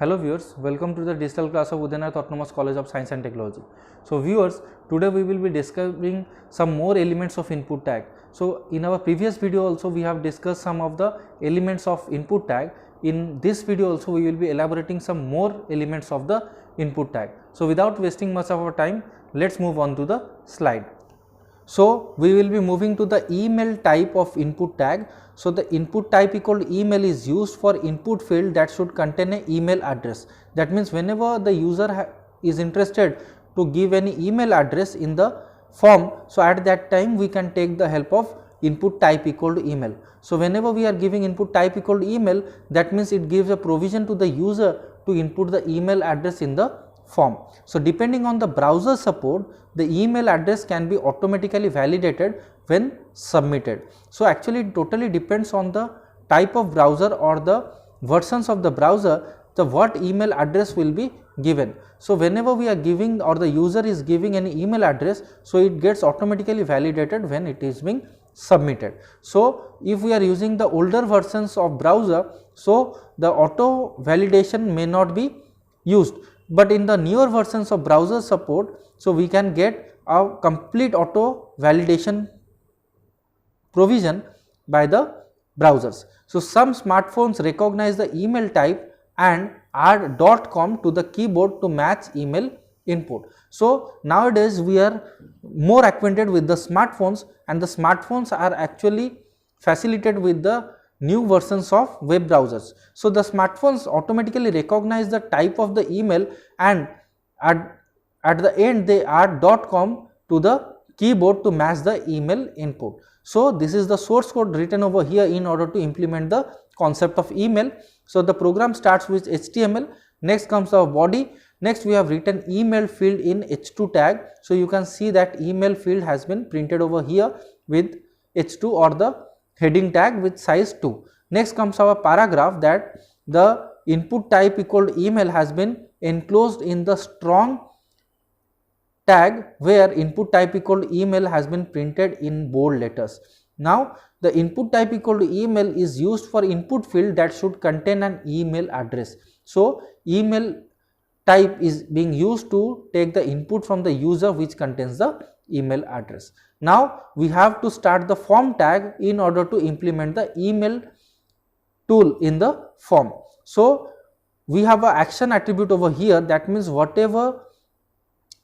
Hello viewers, welcome to the digital class of Udayanath Autonomous College of Science and Technology. So viewers, today we will be discovering some more elements of input tag. So in our previous video also we have discussed some of the elements of input tag. In this video also we will be elaborating some more elements of the input tag. So without wasting much of our time, let's move on to the slide. So we will be moving to the email type of input tag. So the input type equal to email is used for input field that should contain an email address. That means whenever the user is interested to give any email address in the form, so at that time we can take the help of input type equal to email. So whenever we are giving input type equal to email, that means it gives a provision to the user to input the email address in the form. So depending on the browser support, the email address can be automatically validated when submitted. So actually it totally depends on the type of browser or the versions of the browser, the what email address will be given. So whenever we are giving or the user is giving any email address, so it gets automatically validated when it is being submitted. So if we are using the older versions of browser, so the auto validation may not be used, but in the newer versions of browser support, so we can get a complete auto validation provision by the browsers. So some smartphones recognize the email type and add .com to the keyboard to match email input. So nowadays we are more acquainted with the smartphones, and the smartphones are actually facilitated with the new versions of web browsers. So the smartphones automatically recognize the type of the email, and at the end they add .com to the keyboard to match the email input. So this is the source code written over here in order to implement the concept of email. So the program starts with HTML, next comes our body, next we have written email field in H2 tag. So you can see that email field has been printed over here with H2 or the heading tag with size 2. Next comes our paragraph that the input type equal to email has been enclosed in the strong tag where input type equal to email has been printed in bold letters. Now the input type equal to email is used for input field that should contain an email address. So email type is being used to take the input from the user which contains the email address. Now we have to start the form tag in order to implement the email tool in the form. So we have an action attribute over here, that means whatever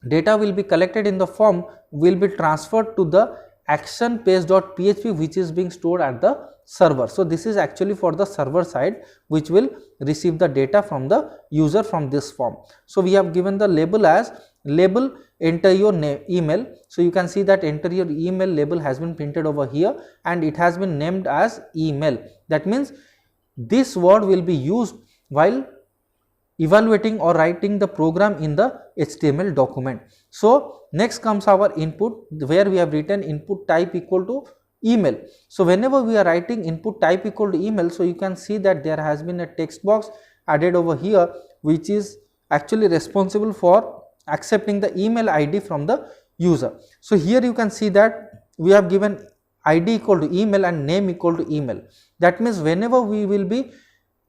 data will be collected in the form will be transferred to the action page.php which is being stored at the server. So this is actually for the server side which will receive the data from the user from this form. So we have given the label as label enter your email. So you can see that enter your email label has been printed over here and it has been named as email. That means this word will be used while evaluating or writing the program in the HTML document. So next comes our input where we have written input type equal to email. So whenever we are writing input type equal to email, so you can see that there has been a text box added over here which is actually responsible for accepting the email ID from the user. So here you can see that we have given ID equal to email and name equal to email. That means whenever we will be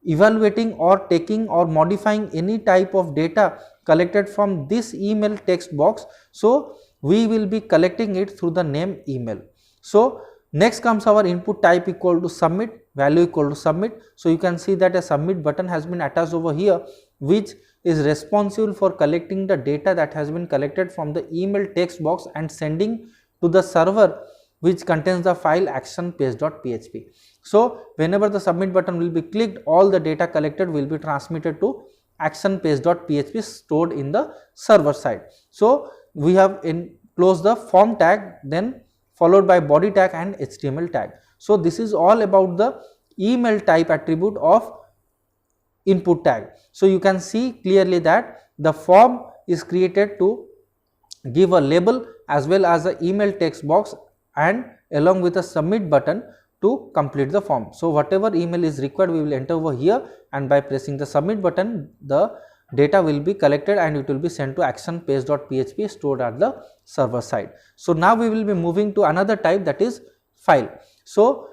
evaluating or taking or modifying any type of data collected from this email text box, so we will be collecting it through the name email. So next comes our input type equal to submit, value equal to submit. So you can see that a submit button has been attached over here which is responsible for collecting the data that has been collected from the email text box and sending to the server which contains the file action page.php. So whenever the submit button will be clicked, all the data collected will be transmitted to action page.php stored in the server side. So we have enclosed the form tag, then followed by body tag and HTML tag. So this is all about the email type attribute of input tag. So you can see clearly that the form is created to give a label as well as the email text box and along with a submit button to complete the form. So whatever email is required we will enter over here, and by pressing the submit button the data will be collected and it will be sent to action page.php stored at the server side. So now we will be moving to another type, that is file. So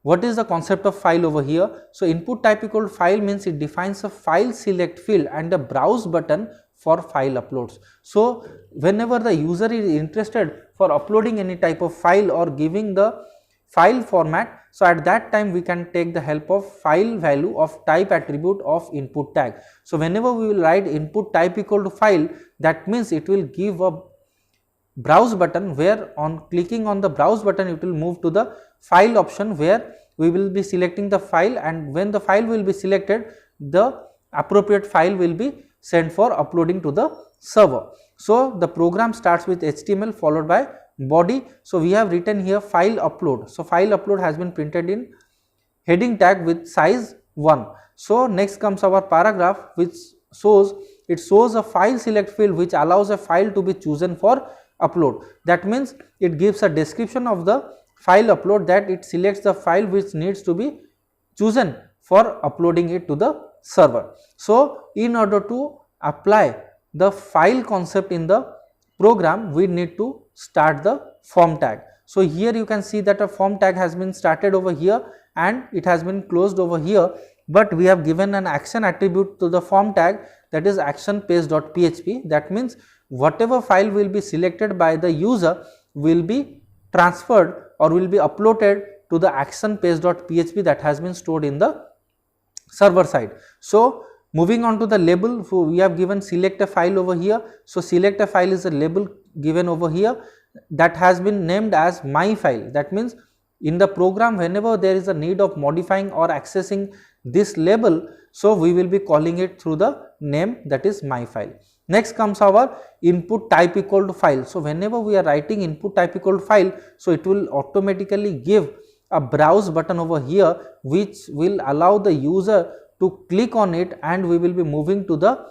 what is the concept of file over here? So input type equal to file means it defines a file select field and a browse button for file uploads. So whenever the user is interested for uploading any type of file or giving the file format, so at that time we can take the help of file value of type attribute of input tag. So whenever we will write input type equal to file, that means it will give a browse button, where on clicking on the browse button it will move to the file option, where we will be selecting the file, and when the file will be selected, the appropriate file will be sent for uploading to the server. So the program starts with HTML followed by body. So we have written here file upload. So file upload has been printed in heading tag with size 1. So next comes our paragraph, which shows a file select field which allows a file to be chosen for upload. That means it gives a description of the file upload, that it selects the file which needs to be chosen for uploading it to the server. So in order to apply the file concept in the program, we need to start the form tag. So here you can see that a form tag has been started over here and it has been closed over here, but we have given an action attribute to the form tag, that is action page.php. That means whatever file will be selected by the user will be transferred or will be uploaded to the action page.php that has been stored in the server side. So moving on to the label, so we have given select a file over here. So select a file is a label given over here that has been named as my file. That means in the program, whenever there is a need of modifying or accessing this label, so we will be calling it through the name, that is my file. Next comes our input type equal to file. So whenever we are writing input type equal to file, so it will automatically give a browse button over here which will allow the user to click on it, and we will be moving to the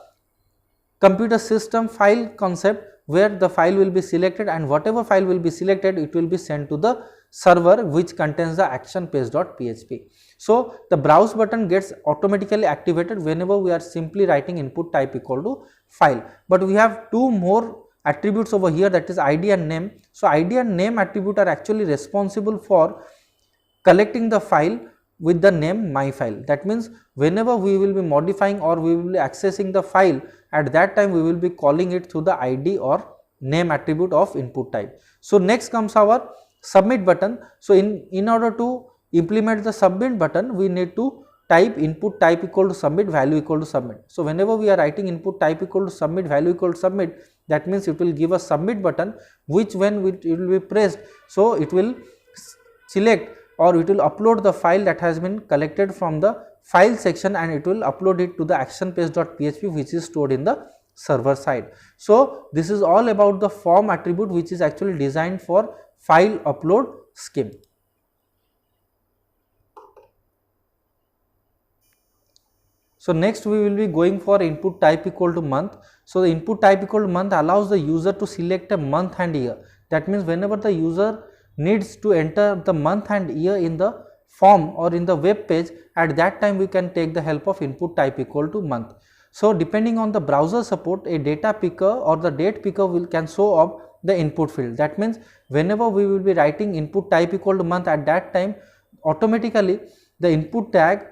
computer system file concept, where the file will be selected, and whatever file will be selected, it will be sent to the server which contains the action page.php. So the browse button gets automatically activated whenever we are simply writing input type equal to file. But we have two more attributes over here, that is ID and name. So ID and name attribute are actually responsible for collecting the file with the name my file. That means whenever we will be modifying or we will be accessing the file, at that time we will be calling it through the ID or name attribute of input type. So next comes our submit button. So in order to implement the submit button, we need to type input type equal to submit, value equal to submit. So whenever we are writing input type equal to submit, value equal to submit, that means it will give a submit button, which when it will be pressed, so it will select or it will upload the file that has been collected from the file section, and it will upload it to the action page.php which is stored in the server side. So this is all about the form attribute, which is actually designed for file upload scheme. So next we will be going for input type equal to month. So the input type equal to month allows the user to select a month and year. That means whenever the user needs to enter the month and year in the form or in the web page, at that time we can take the help of input type equal to month. So depending on the browser support, a data picker or the date picker can show up the input field. That means whenever we will be writing input type equal to month, at that time automatically the input tag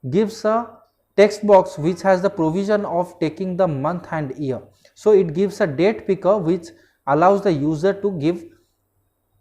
gives a text box which has the provision of taking the month and year. So it gives a date picker which allows the user to give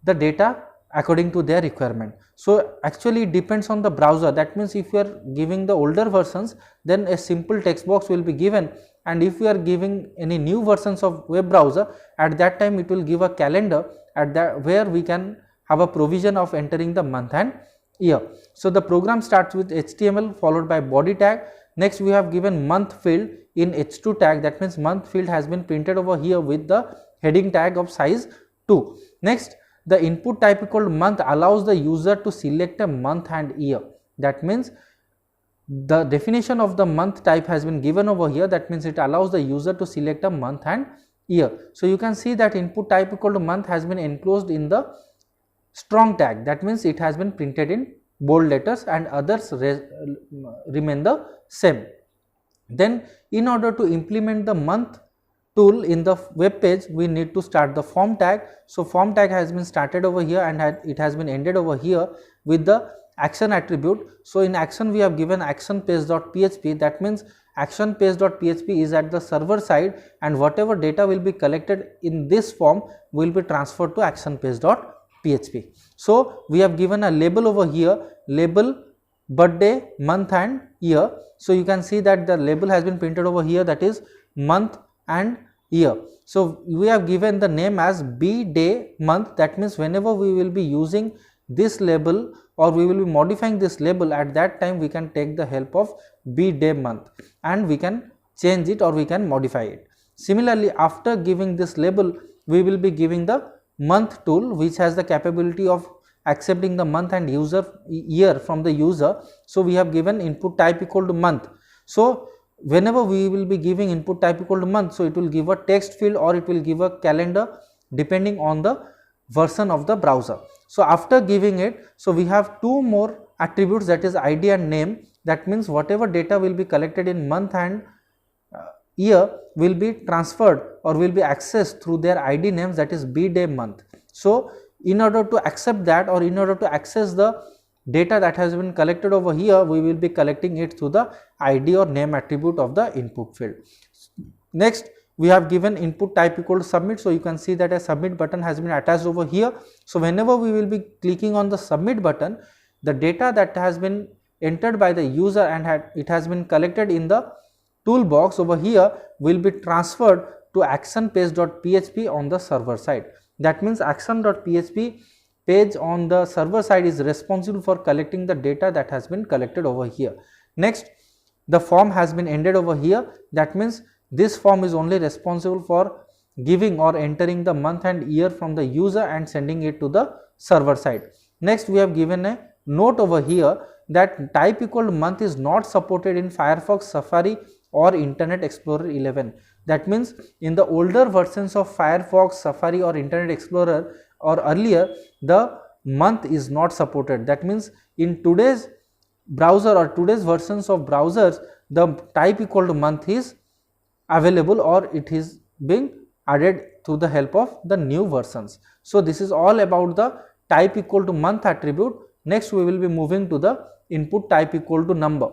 the data according to their requirement. So actually it depends on the browser. That means if you are giving the older versions, then a simple text box will be given, and if you are giving any new versions of web browser, at that time it will give a calendar at that where we can have a provision of entering the month and year. So the program starts with HTML followed by body tag. Next we have given month field in H2 tag. That means month field has been printed over here with the heading tag of size 2. Next, the input type equal to month allows the user to select a month and year. That means the definition of the month type has been given over here. That means it allows the user to select a month and year. So you can see that input type equal to month has been enclosed in the strong tag. That means it has been printed in bold letters, and others remain the same. Then in order to implement the month tool in the web page, we need to start the form tag. So form tag has been started over here and it has been ended over here with the action attribute. So in action we have given action page.php, that means action page.php is at the server side, and whatever data will be collected in this form will be transferred to action page.php. So we have given a label over here, label birthday, month and year. So you can see that the label has been printed over here, that is month and year. So we have given the name as b day month, that means whenever we will be using this label or we will be modifying this label, at that time we can take the help of b day month and we can change it or we can modify it. Similarly, after giving this label, we will be giving the month tool, which has the capability of accepting the month and year from the user. So we have given input type equal to month. So whenever we will be giving input type equal to month, so it will give a text field or it will give a calendar depending on the version of the browser. So after giving it, so we have two more attributes, that is ID and name. That means whatever data will be collected in month and year will be transferred or will be accessed through their ID names, that is b day month. So in order to accept that or in order to access the data that has been collected over here, we will be collecting it through the ID or name attribute of the input field. Next, we have given input type equal to submit. So you can see that a submit button has been attached over here. So whenever we will be clicking on the submit button, the data that has been entered by the user and it has been collected in the toolbox over here will be transferred to action page.php on the server side. That means action.php page on the server side is responsible for collecting the data that has been collected over here. Next, the form has been ended over here. That means this form is only responsible for giving or entering the month and year from the user and sending it to the server side. Next, we have given a note over here that type equal to month is not supported in Firefox, Safari or Internet Explorer 11. That means in the older versions of Firefox, Safari or Internet Explorer or earlier, the month is not supported. That means in today's browser or today's versions of browsers, the type equal to month is available or it is being added through the help of the new versions. So this is all about the type equal to month attribute. Next, we will be moving to the input type equal to number.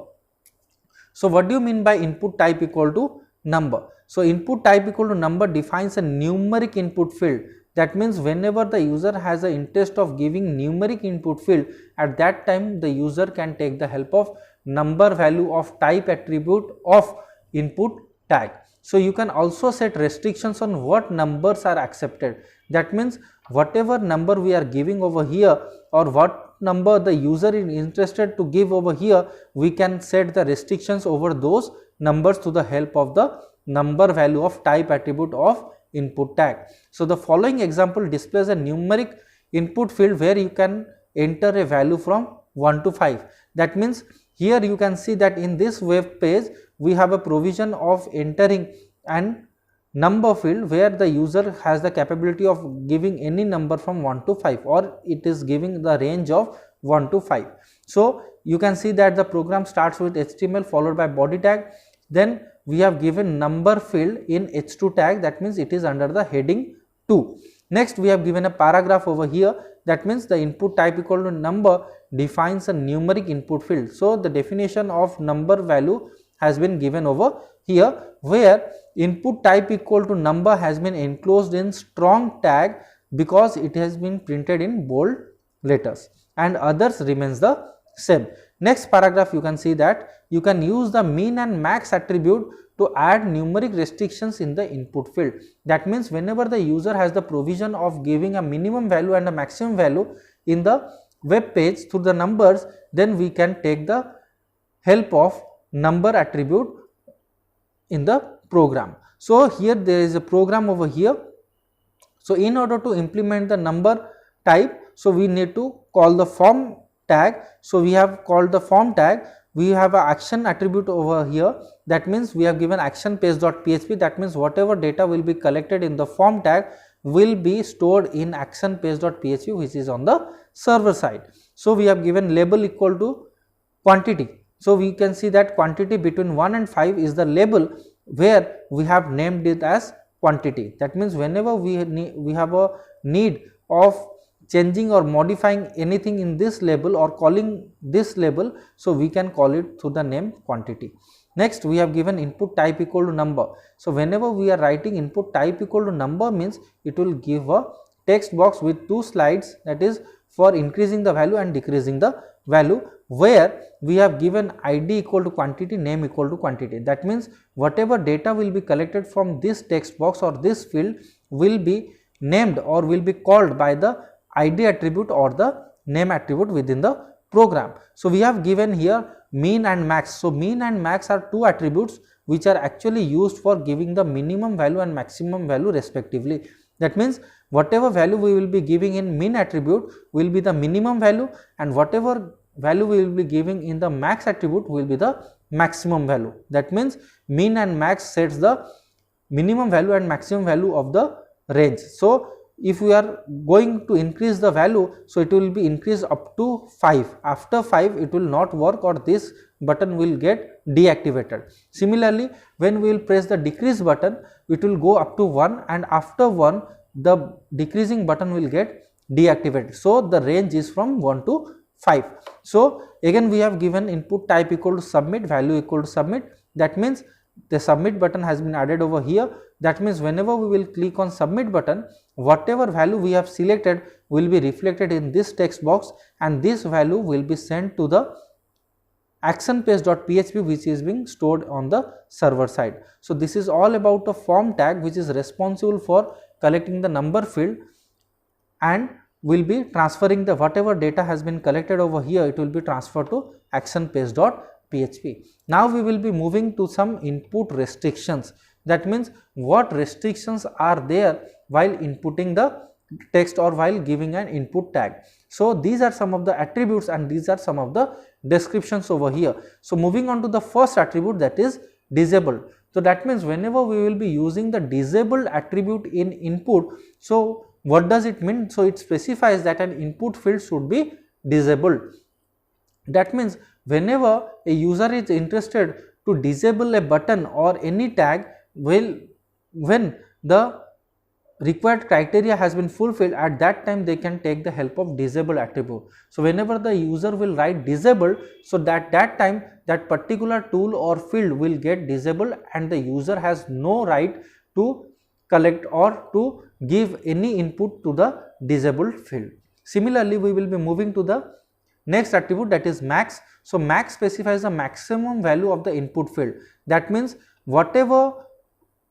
So what do you mean by input type equal to number? So input type equal to number defines a numeric input field. That means whenever the user has an interest of giving numeric input field, at that time the user can take the help of number value of type attribute of input tag. So you can also set restrictions on what numbers are accepted. That means whatever number we are giving over here or what number the user is interested to give over here, we can set the restrictions over those numbers to the help of the number value of type attribute of input tag. So the following example displays a numeric input field where you can enter a value from 1 to 5. That means here you can see that in this web page we have a provision of entering an number field where the user has the capability of giving any number from 1 to 5 or it is giving the range of 1 to 5. So you can see that the program starts with HTML followed by body tag. Then we have given number field in H2 tag, that means it is under the heading 2. Next, we have given a paragraph over here, that means the input type equal to number defines a numeric input field. So the definition of number value has been given over here, where input type equal to number has been enclosed in strong tag because it has been printed in bold letters and others remains the same. Next paragraph, you can see that you can use the min and max attribute to add numeric restrictions in the input field. That means whenever the user has the provision of giving a minimum value and a maximum value in the web page through the numbers, then we can take the help of number attribute in the program. So here there is a program over here. So in order to implement the number type, so we need to call the form tag. So we have called the form tag. We have an action attribute over here. That means we have given action page.php. That means whatever data will be collected in the form tag will be stored in action page.php, which is on the server side. So we have given label equal to quantity. So we can see that quantity between 1 and 5 is the label where we have named it as quantity. That means whenever we have a need of changing or modifying anything in this label or calling this label, so we can call it through the name quantity. Next, we have given input type equal to number. So whenever we are writing input type equal to number means it will give a text box with two slides, that is for increasing the value and decreasing the value, where we have given id equal to quantity, name equal to quantity. That means whatever data will be collected from this text box or this field will be named or will be called by the id attribute or the name attribute within the program. So we have given here mean and max. So mean and max are two attributes which are actually used for giving the minimum value and maximum value respectively. That means whatever value we will be giving in mean attribute will be the minimum value, and whatever value we will be giving in the max attribute will be the maximum value. That means mean and max sets the minimum value and maximum value of the range. So if we are going to increase the value, so it will be increased up to 5. After 5 it will not work, or this button will get deactivated. Similarly, when we will press the decrease button, it will go up to 1, and after 1 the decreasing button will get deactivated. So the range is from 1 to 5. So again we have given input type equal to submit, value equal to submit. That means the submit button has been added over here. That means whenever we will click on submit button, whatever value we have selected will be reflected in this text box, and this value will be sent to the actionpage.php which is being stored on the server side. So this is all about a form tag which is responsible for collecting the number field and will be transferring the whatever data has been collected over here, it will be transferred to actionpage.php. Now we will be moving to some input restrictions. That means what restrictions are there while inputting the text or while giving an input tag. So these are some of the attributes and these are some of the descriptions over here. So moving on to the first attribute, that is disabled. So that means whenever we will be using the disabled attribute in input, so what does it mean? So it specifies that an input field should be disabled. That means whenever a user is interested to disable a button or any tag, when the required criteria has been fulfilled, at that time they can take the help of disable attribute. So whenever the user will write disabled, so that time that particular tool or field will get disabled and the user has no right to collect or to give any input to the disabled field. Similarly, we will be moving to the next attribute, that is max. So max specifies the maximum value of the input field. That means whatever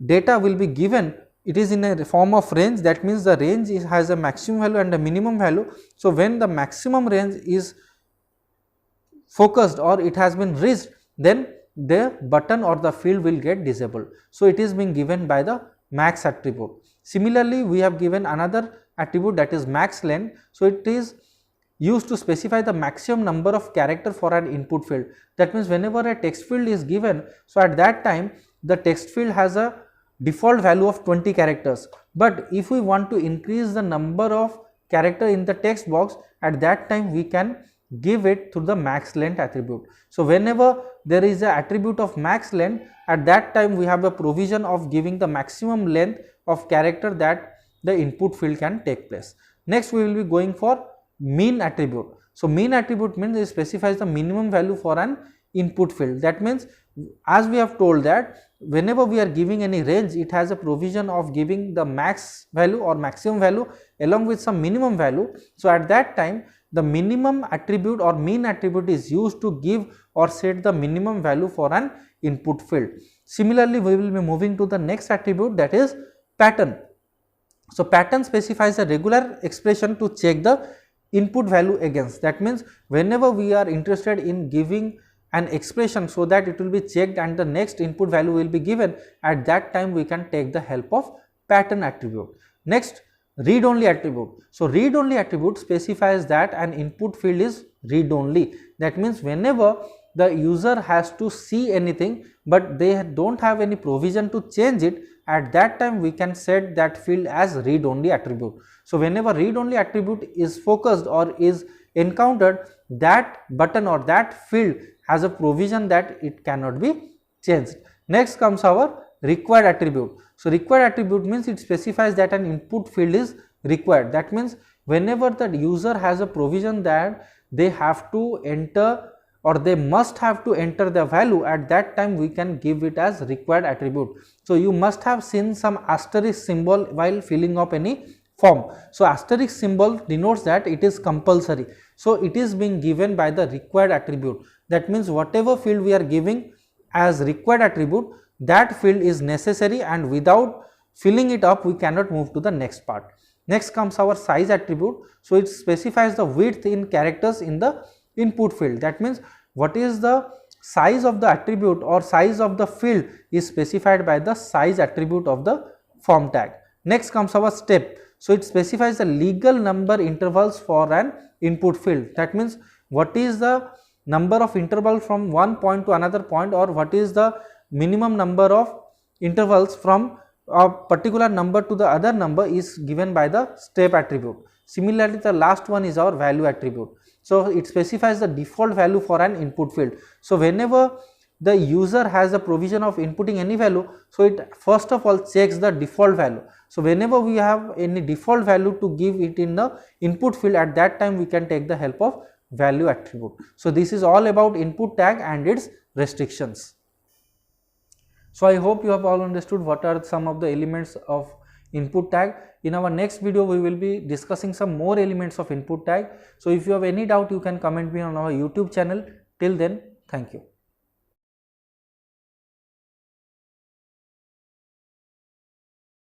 data will be given, it is in a form of range. That means the range has a maximum value and a minimum value. So when the maximum range is focused or it has been reached, then the button or the field will get disabled. So it is being given by the max attribute. Similarly, we have given another attribute, that is max length. So it is used to specify the maximum number of character for an input field. That means whenever a text field is given, so at that time the text field has a default value of 20 characters, but if we want to increase the number of character in the text box, at that time we can give it through the max length attribute. So whenever there is a attribute of max length, at that time we have a provision of giving the maximum length of character that the input field can take place. Next we will be going for mean attribute. So mean attribute means it specifies the minimum value for an input field. That means as we have told that whenever we are giving any range, it has a provision of giving the max value or maximum value along with some minimum value. So at that time the minimum attribute or mean attribute is used to give or set the minimum value for an input field. Similarly, we will be moving to the next attribute, that is pattern. So pattern specifies a regular expression to check the input value against. That means whenever we are interested in giving an expression so that it will be checked and the next input value will be given, at that time we can take the help of pattern attribute. Next, read only attribute. So read only attribute specifies that an input field is read only. That means whenever the user has to see anything but they do not have any provision to change it, at that time we can set that field as read only attribute. So whenever read only attribute is focused or is encountered, that button or that field has a provision that it cannot be changed. Next comes our required attribute. So required attribute means it specifies that an input field is required. That means whenever the user has a provision that they have to enter or they must have to enter the value, at that time we can give it as required attribute. So you must have seen some asterisk symbol while filling up any form. So asterisk symbol denotes that it is compulsory. So it is being given by the required attribute. That means whatever field we are giving as required attribute, that field is necessary, and without filling it up we cannot move to the next part. Next comes our size attribute. So it specifies the width in characters in the input field. That means what is the size of the attribute or size of the field is specified by the size attribute of the form tag. Next comes our step. So it specifies the legal number intervals for an input field. That means what is the number of interval from one point to another point, or what is the minimum number of intervals from a particular number to the other number is given by the step attribute. Similarly, the last one is our value attribute. So it specifies the default value for an input field. So whenever the user has a provision of inputting any value, so it first of all checks the default value. So whenever we have any default value to give it in the input field, at that time we can take the help of value attribute. So this is all about input tag and its restrictions. So I hope you have all understood what are some of the elements of input tag. In our next video we will be discussing some more elements of input tag. So if you have any doubt, you can comment me on our YouTube channel. Till then, thank you.